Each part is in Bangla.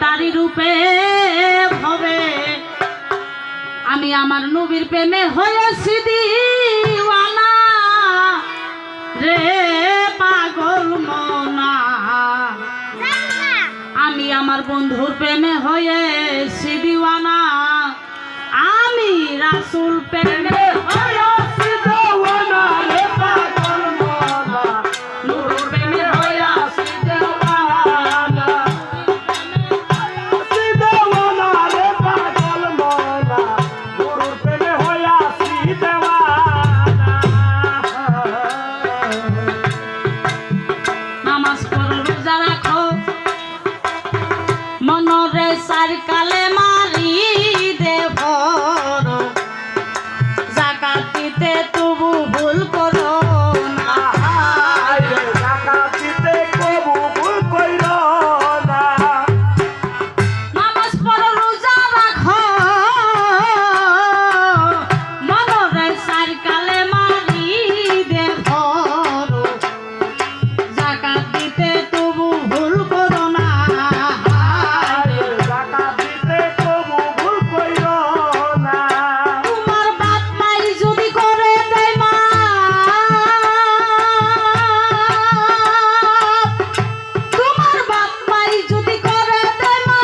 তারি রূপে ভবে আমি আমার নবীর প্রেমে হয়েছি দিওয়ানা রে পাগল মনা আমি আমার বন্ধুর প্রেমে হয়েছি দিওয়ানা আমি রাসূল প্রেমে হয়েছি দিওয়ানা রে পাগল মনা নূর প্রেমে হয়েছি দিওয়ানা দেওয়ানা রে পাগল মনা গুরুর প্রেমে হইয়াছি দেওয়ানা। নামাজ পড়ো রোজা রাখো মনরে চার কালে মারি দেব জাকাত দিতে তবু ভুল করো না জাকাত দিতে কবু ভুল কইরো না। নামাজ পড়ো রোজা রাখো মনরে চার কালে মারি দেব জাকাত দিতে তবু ভুল করো না জাকাত দিতে কবু ভুল কইরো না। তোমার বাপ মাই যদি করে দেয় মা তোমার বাপ মাই যদি করে দেয় মা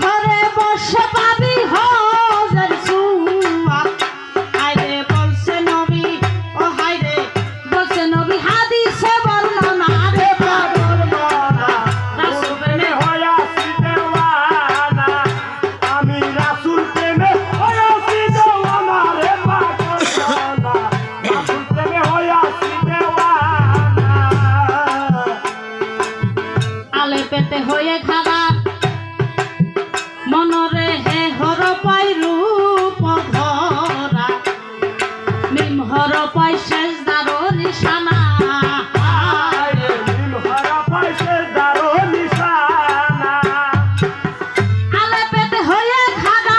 ঘরে বসে পাবি হজের সুয়াব হায়রে বলছে নবী ও হায়রে বলছে নবী হাদিসে বর্ণনা রে পাগল মনা রাসূল প্রেমে হইয়াছি দেওয়ানা আমি রাসূল প্রেমে হইয়াছি দেওয়ানা রে পাগল মনা রাসূল প্রেমে হইয়াছি দেওয়ানা। আলে পেতে হয়ে খাবা মনরে হে হর পাই রূপ ধরা মিম হর পাই সেজদারো নিশানা আরে দিল হারা পাইছে দারো নিশানা। আলে পেতে হয়ে খাবা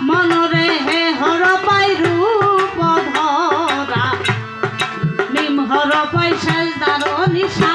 মনরে হে হর পাই রূপ ধরা মিম হর পাই সেজদারো নিশানা